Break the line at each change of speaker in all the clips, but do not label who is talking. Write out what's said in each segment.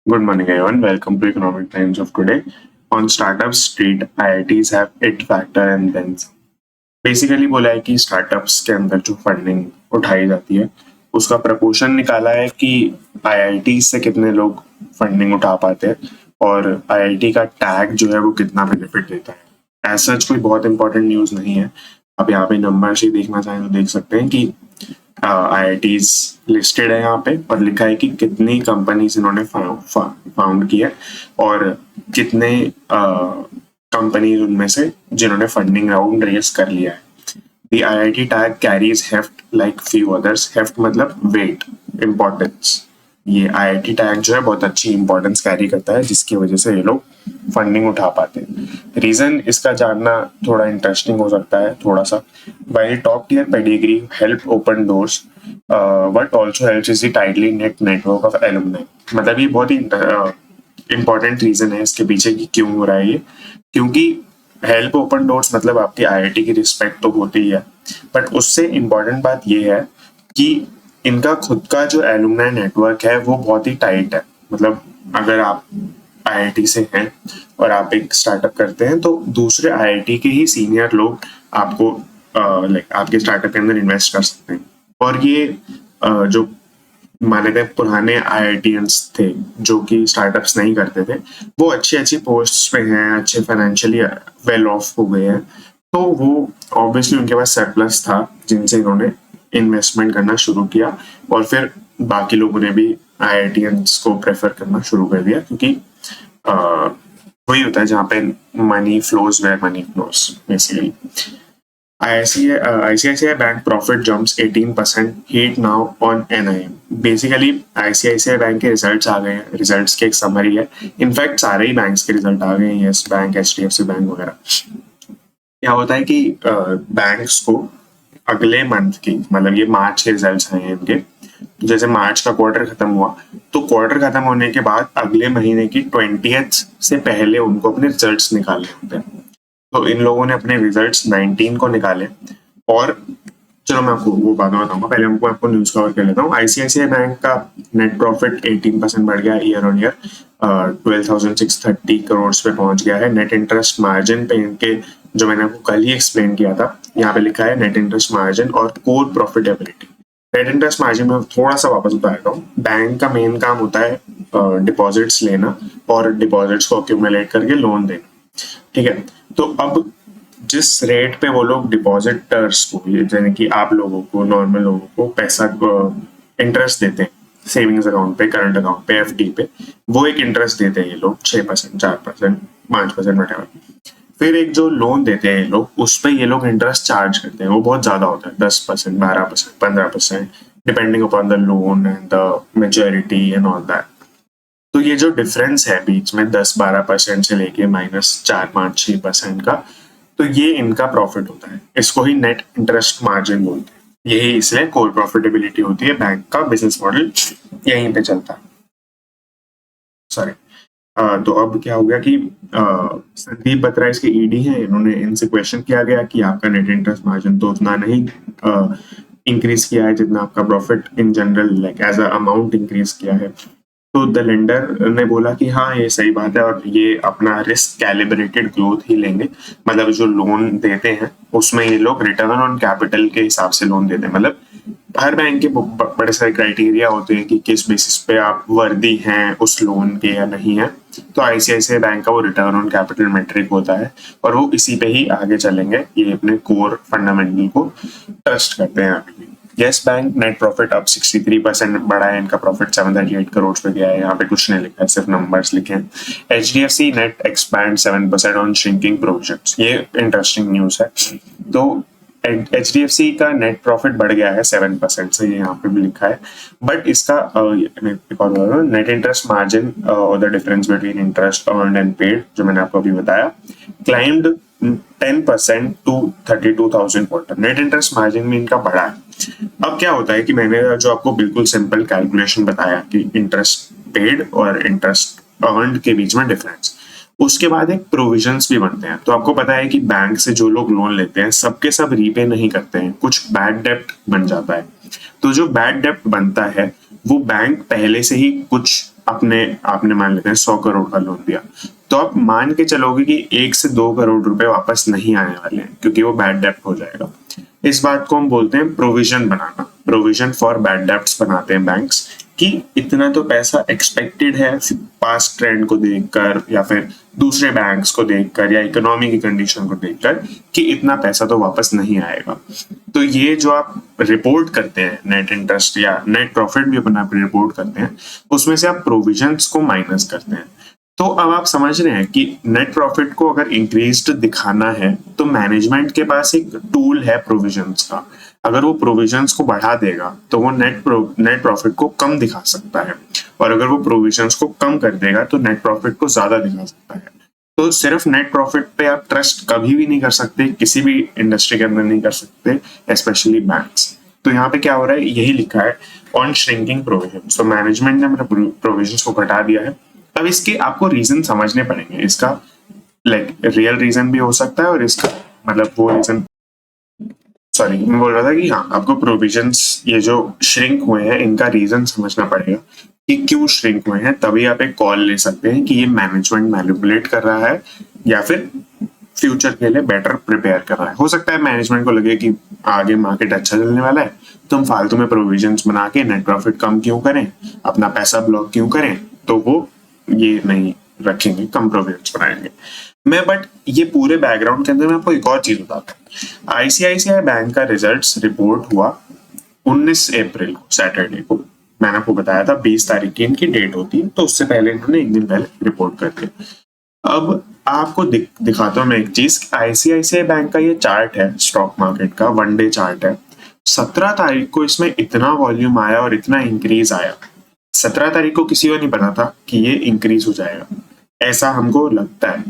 Good morning, everyone. Welcome to Economic Times of today. On Startup Street, IITs have it factor and then some. Basically बोला है कि startups के अंदर जो funding उठाई जाती है उसका प्रपोर्शन निकाला है कि आईआईटी से कितने लोग फंडिंग उठा पाते हैं और आईआईटी का टैग जो है वो कितना बेनिफिट देता है। एज सच कोई बहुत इंपॉर्टेंट न्यूज़ नहीं है। आप यहाँ पे नंबर्स ही देखना चाहें तो देख सकते हैं कि आईआईटीज लिस्टेड है यहाँ पे और लिखा है कि कितनी कंपनीज इन्होंने फाउंड की है और कितने कंपनीज उनमें से जिन्होंने फंडिंग राउंड रेज कर लिया है। The IIT tag carries heft like few others. Heft मतलब weight, importance. ये IIT टैग जो है बहुत अच्छी इंपॉर्टेंस कैरी करता है जिसकी वजह से ये लोग फंडिंग उठा पाते हैं। रीजन इसका जानना थोड़ा इंटरेस्टिंग हो सकता है थोड़ा सा। While top tier pedigree help open doors, what also helps is the tightly knit network of alumni. मतलब ये बहुत ही इम्पोर्टेंट रीजन है इसके पीछे कि क्यों हो रहा है ये, क्योंकि हेल्प ओपन डोर्स मतलब आपकी आईआईटी की रिस्पेक्ट तो होती ही है, बट उससे इम्पोर्टेंट बात ये है कि इनका खुद का जो एलुमनाई नेटवर्क है वो बहुत ही टाइट है। मतलब अगर आप आईआईटी से हैं और आप एक स्टार्टअप करते हैं तो दूसरे आईआईटी के ही सीनियर लोग आपको आपके स्टार्टअप के अंदर इन्वेस्ट कर सकते हैं। और ये जो माने गए पुराने आईआईटीएंस थे जो कि स्टार्टअप्स नहीं करते थे वो अच्छी अच्छी पोस्ट पे हैं, अच्छे फाइनेंशियली वेल ऑफ हो गए हैं, तो वो ऑब्वियसली उनके पास सरप्लस था जिनसे इन्होंने इन्वेस्टमेंट करना शुरू किया और फिर बाकी लोगों ने भी आईआईटीएंस को प्रेफर करना शुरू कर दिया क्योंकि वही होता है जहाँ पे money flows where money flows basically. ICICI Bank profit jumps 18%, heat now on NIM. Basically ICICI bank के रिजल्ट्स आ गए हैं, रिजल्ट्स की एक समरी है। इनफैक्ट सारे ही बैंक्स के रिजल्ट आ गए हैं, यस बैंक, HDFC बैंक वगैरह। क्या होता है कि बैंक्स को अगले मंथ की मतलब ये मार्च के रिजल्ट्स आए हैं इनके, तो जैसे मार्च का क्वार्टर खत्म हुआ तो क्वार्टर खत्म होने के बाद अगले महीने की 20th से पहले उनको अपने रिजल्ट्स निकालने होते हैं। तो इन लोगों ने अपने रिजल्ट्स 19 को निकाले और चलो मैं आपको वो बात बताऊंगा, पहले मैं आपको न्यूज कवर कर लेता हूँ। आईसीआईसीआई बैंक का नेट प्रॉफिट 18% बढ़ गया ईयर ऑन ईयर, 12,630 करोड़ पे पहुंच गया है। नेट इंटरेस्ट मार्जिन पे इनके जो मैंने आपको कल ही एक्सप्लेन किया था यहाँ पे लिखा है नेट इंटरेस्ट मार्जिन और core profitability. Net interest margin में थोड़ा सा वापस बता देता हूँ। बैंक का मेन काम होता है डिपॉजिट्स लेना और डिपॉजिट्स को अक्यूमुलेट करके लोन देना, ठीक है। तो अब जिस रेट पे वो लोग डिपॉजिटर्स को यानी कि आप लोगों को नॉर्मल लोगों को पैसा इंटरेस्ट देते हैं सेविंग्स अकाउंट पे, करंट अकाउंट पे, एफडी पे, वो एक इंटरेस्ट देते हैं ये लोग 6%, 4%, 5% वगैरह। फिर एक जो लोन देते हैं ये लोग उस पर ये लोग इंटरेस्ट चार्ज करते हैं, वो बहुत ज्यादा होता है, 10%, 12%, 15%, depending upon the loan and the maturity and all that. तो ये जो डिफरेंस है बीच में 10-12% से लेके -4-5-6% का, तो ये इनका प्रॉफिट होता है। इसको ही नेट इंटरेस्ट मार्जिन बोलते हैं। यही इसलिए कोर प्रॉफिटेबिलिटी होती है। बैंक का बिजनेस मॉडल यहीं पे चलता है। सॉरी, तो अब क्या हो गया कि संदीप बत्रा इसके ईडी हैं, इन्होंने इनसे क्वेश्चन किया गया कि आपका नेट इंटरेस्ट मार्जिन तो उतना नहीं इंक्रीज किया है जितना आपका profit in general like as a amount increase किया है। तो द लेंडर ने बोला कि हाँ ये सही बात है और ये अपना रिस्क कैलिब्रेटेड ग्रोथ ही लेंगे। मतलब जो लोन देते हैं उसमें ये लोग रिटर्न ऑन कैपिटल के हिसाब से लोन देते हैं। मतलब हर बैंक के बड़े सारे क्राइटेरिया होते हैं कि किस बेसिस पे आप वर्दी हैं उस लोन के या नहीं है। तो आईसीआईसीआई बैंक का वो रिटर्न ऑन कैपिटल मेट्रिक होता है और वो इसी पे ही आगे चलेंगे। ये अपने कोर फंडामेंटल को ट्रस्ट करते हैं अभी भी। यस बैंक नेट प्रॉफिट अब 63% बढ़ा है, इनका प्रॉफिट 738 करोड़ पे गया है। यहाँ पे कुछ नहीं लिखा है, सिर्फ नंबर्स लिखे हैं। HDFC net expand 7% on shrinking provisions. ये इंटरेस्टिंग न्यूज है। तो HDFC का नेट प्रॉफिट बढ़ गया है 7% से, ये यहाँ पे भी लिखा है। बट इसका नेट इंटरेस्ट मार्जिन और the difference between interest earned and paid जो मैंने आपको अभी बताया climbed 10% to 32,000 quarter. Net interest margin में इनका बढ़ा है। अब क्या होता है कि मैंने जो आपको बिल्कुल सिंपल कैलकुलेशन बताया कि इंटरेस्ट पेड और इंटरेस्ट अर्न्ड के बीच में डिफरेंस, उसके बाद एक प्रोविजंस भी बनते हैं। तो आपको पता है कि बैंक से जो लोग लोन लेते हैं सबके सब रीपे नहीं करते हैं, कुछ बैड डेप्ट बन जाता है। तो जो बैड डेप्ट बनता है वो बैंक पहले से ही कुछ अपने आपने मान लेते हैं 100 करोड़ का लोन दिया, तो आप मान के चलोगे कि 1 से 2 करोड़ रुपए वापस नहीं आने वाले हैं, क्योंकि वो बैड डेप्ट हो जाएगा। इस बात को हम बोलते हैं provision banana, provision for bad debts बनाते हैं बैंक्स, कि इतना तो पैसा एक्सपेक्टेड है पास्ट ट्रेंड को देखकर या फिर दूसरे बैंक्स को देखकर या इकोनॉमी की कंडीशन को देखकर कि इतना पैसा तो वापस नहीं आएगा। तो ये जो आप रिपोर्ट करते हैं नेट इंटरेस्ट या नेट प्रॉफिट भी अपना रिपोर्ट करते हैं, उसमें से आप प्रोविजंस को माइनस करते हैं। तो अब आप समझ रहे हैं कि नेट प्रॉफिट को अगर इंक्रीज्ड दिखाना है तो मैनेजमेंट के पास एक टूल है प्रोविजंस का। अगर वो प्रोविजंस को बढ़ा देगा तो वो नेट प्रॉफिट को कम दिखा सकता है, और अगर वो प्रोविजंस को कम कर देगा तो नेट प्रॉफिट को ज्यादा दिखा सकता है। तो सिर्फ नेट प्रॉफिट पे आप ट्रस्ट कभी भी नहीं कर सकते, किसी भी इंडस्ट्री के अंदर नहीं कर सकते, स्पेशली बैंक्स। तो यहाँ पे क्या हो रहा है, यही लिखा है ऑन श्रिंकिंग प्रोविजन। तो मैनेजमेंट ने अपने प्रोविजंस को घटा दिया है। अब इसके आपको रीजन समझने पड़ेंगे, इसका लाइक रियल रीजन भी हो सकता है और इसका मतलब वो रीजन, सॉरी मैं बोल रहा था कि हाँ, आपको प्रोविजंस ये जो श्रिंक हुए हैं इनका रीजन समझना पड़ेगा कि क्यों श्रिंक हुए हैं, तभी आप एक कॉल ले सकते हैं कि ये मैनेजमेंट मैनिपुलेट कर रहा है या फिर फ्यूचर के लिए बेटर प्रिपेयर कर रहा है। हो सकता है मैनेजमेंट को लगे कि आगे मार्केट अच्छा चलने वाला है, तो हम फालतू में प्रोविजंस बना के नेट प्रॉफिट कम क्यों करें, अपना पैसा ब्लॉक क्यों करें, तो वो ये नहीं रखेंगे, कम प्रोविजंस बनाएंगे। मैं बट ये पूरे बैकग्राउंड के अंदर मैं आपको एक और चीज बताता हूँ। आईसीआईसीआई बैंक का रिजल्ट्स रिपोर्ट हुआ 19 अप्रैल को, सैटरडे को। मैंने आपको बताया था 20 तारीख की इनकी डेट होती है, तो उससे पहले इन्होंने एक दिन पहले रिपोर्ट कर दिया। अब आपको दिखाता हूँ मैं एक चीज, आईसीआईसीआई बैंक का ये चार्ट है स्टॉक मार्केट का, वन डे चार्ट है। 17 तारीख को इसमें इतना वॉल्यूम आया और इतना इंक्रीज आया। 17 तारीख को किसी को नहीं पता था कि ये इंक्रीज हो जाएगा, ऐसा हमको लगता है,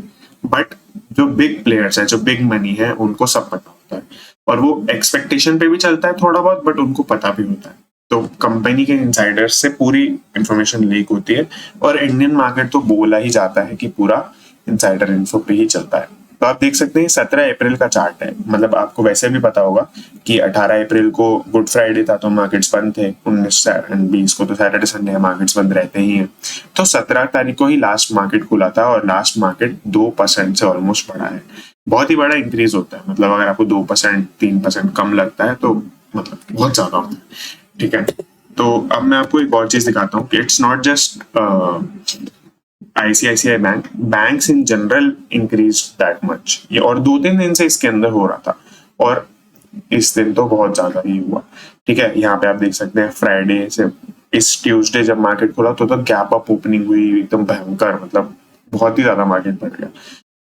बट जो बिग प्लेयर्स है, जो बिग मनी है, उनको सब पता होता है, और वो एक्सपेक्टेशन पे भी चलता है थोड़ा बहुत, बट उनको पता भी होता है। तो कंपनी के इनसाइडर्स से पूरी इंफॉर्मेशन लीक होती है, और इंडियन मार्केट तो बोला ही जाता है कि पूरा इनसाइडर इन्फो पे ही चलता है। तो आप देख सकते हैं 17 अप्रैल का चार्ट है, मतलब आपको वैसे भी पता होगा कि 18 अप्रैल को गुड फ्राइडे था तो मार्केट्स बंद थे, 19 और 20 को तो सैटरडे संडे मार्केट्स बंद रहते ही हैं। तो 17 तारीख को ही लास्ट मार्केट खुला था और लास्ट मार्केट 2% से ऑलमोस्ट बढ़ा है। बहुत ही बड़ा इंक्रीज होता है, मतलब अगर आपको 2% 3% कम लगता है तो मतलब बहुत ज्यादा होता है, ठीक है। तो अब मैं आपको एक और चीज दिखाता हूँ कि it's not just ICICI bank, banks in general increase that much. ये और 2-3 दिन से इसके अंदर हो रहा था, और इस दिन तो बहुत ज्यादा ही हुआ, ठीक है। यहाँ पे आप देख सकते हैं फ्राइडे से इस ट्यूसडे जब मार्केट खुला तो गैप अप ओपनिंग हुई एकदम भयंकर, मतलब बहुत ही ज्यादा मार्केट बढ़ गया।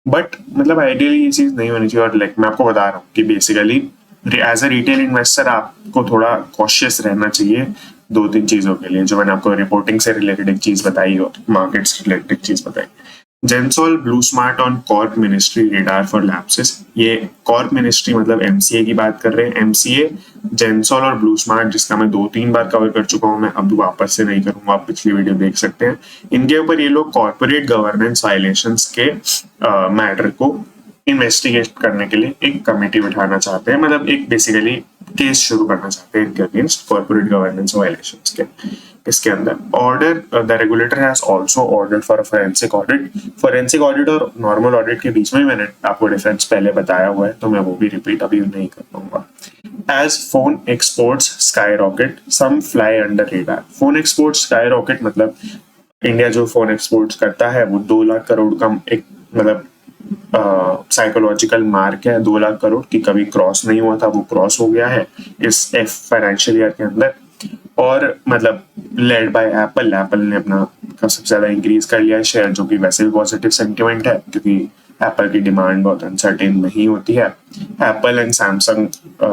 बट मतलब आइडियली ये चीज नहीं होनी चाहिए, और लाइक मैं आपको बता रहा हूँ कि basically as a retail investor आपको थोड़ा कॉशियस रहना चाहिए 2-3 चीजों के लिए, जो मैंने आपको रिपोर्टिंग से रिलेटेड एक चीज बताई और मार्केट से रिलेटेड चीज बताई। Gensol blue smart on corp ministry radar for lapses. ये कॉर्प मिनिस्ट्री मतलब एमसीए की बात कर रहे हैं। एमसीए, जेंसोल और ब्लू स्मार्ट, जिसका मैं 2-3 बार कवर कर चुका हूँ, मैं अब वापस से नहीं करूंगा, आप पिछली वीडियो देख सकते हैं। इनके ऊपर ये लोग कॉर्पोरेट गवर्नेंस वायलेशंस के मैटर को इन्वेस्टिगेट करने के लिए एक कमेटी बिठाना चाहते हैं, मतलब एक बेसिकली केस शुरू करना चाहते हैं इनके अगेंस्ट कॉर्पोरेट गवर्नेंस वायलेशंस के। इसके अंदर order, the regulator has also ordered for forensic audit. Forensic audit और नॉर्मल ऑडिट के बीच में मैंने आपको डिफरेंस पहले बताया हुआ है, तो मैं वो भी रिपीट अभी नहीं कर पाऊंगा। As phone exports skyrocket, some fly under radar. Phone exports skyrocket मतलब इंडिया जो फोन एक्सपोर्ट्स करता है वो 2 लाख करोड़ का एक मतलब साइकोलॉजिकल मार्क है। 2 लाख करोड़ की कभी क्रॉस नहीं हुआ था, वो क्रॉस हो गया है इस फाइनेंशियल ईयर के अंदर, और मतलब लेड बाय एप्पल। एप्पल ने अपना सबसे ज्यादा इंक्रीज कर लिया है शेयर, जो कि वैसे भी पॉजिटिव सेंटिमेंट है, क्योंकि एप्पल की डिमांड बहुत अनसर्टेन नहीं होती है। एप्पल एंड सैमसंग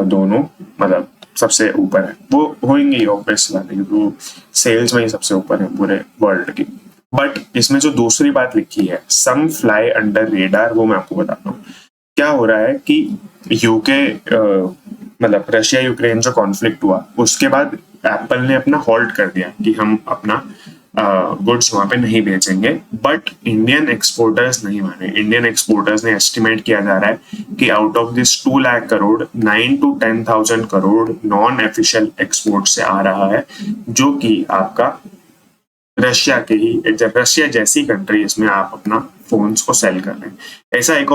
दोनों मतलब सबसे ऊपर है, वो होंगे ही ऑब्वियस बात है, क्योंकि वो सेल्स में ही सबसे ऊपर है पूरे वर्ल्ड की। बट इसमें जो दूसरी बात लिखी है, सम फ्लाई अंडर रेडार, वो मैं आपको बताता हूँ। क्या हो रहा है कि यूके मतलब रशिया यूक्रेन जो कॉन्फ्लिक्ट हुआ उसके बाद एप्पल ने अपना हॉल्ट कर दिया कि हम अपना गुड्स वहां पे नहीं बेचेंगे, बट इंडियन एक्सपोर्टर्स नहीं माने। इंडियन एक्सपोर्टर्स ने एस्टिमेट किया जा रहा है कि out of this 2 lakh crore 9 to 10,000 crore non official export से आ रहा है, जो कि आपका रशिया के ही, रशिया जैसी कंट्री इसमें आप अपना फोन्स को सेल कर रहे हैं। ऐसा एक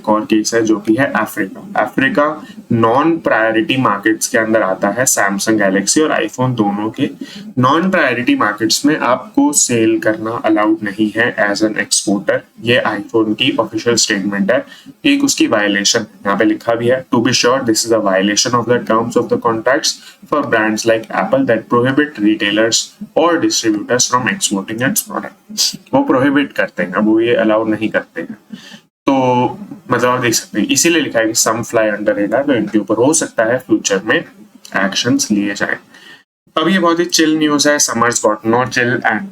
और केस है जो कि है अफ्रीका नॉन प्रायोरिटी मार्केट्स के अंदर आता है। सैमसंग गैलेक्सी और आईफोन दोनों के नॉन प्रायोरिटी मार्केट्स में आपको सेल करना अलाउड नहीं है एज एन एक्सपोर्टर। ये आईफोन की ऑफिशियल स्टेटमेंट है, एक उसकी वायलेशन यहाँ पे लिखा भी है, to be sure this is a violation of the terms of the contracts for brands like Apple that prohibit retailers और distributors from exporting its product. वो प्रोहिबिट करते हैं, वो ये अलाउ नहीं करते हैं। तो मतलब आप देख सकते हैं, इसीलिए लिखा है कि सम फ्लाई अंडर रेडार, तो इनके ऊपर हो सकता है फ्यूचर में एक्शंस लिए जाएं। अब ये बहुत ही चिल न्यूज है, summers got no chill and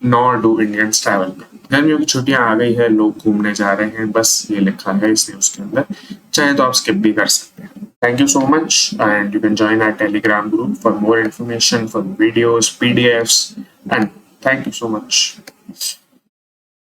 nor do Indians travel. गर्मियों की छुट्टियां आ गई है, लोग घूमने जा रहे हैं, बस ये लिखा है इस न्यूज के अंदर। चाहे तो आप स्किप भी कर सकते हैं। Thank you so much, and you can join our Telegram group for more information, for videos, PDFs, and thank you so much.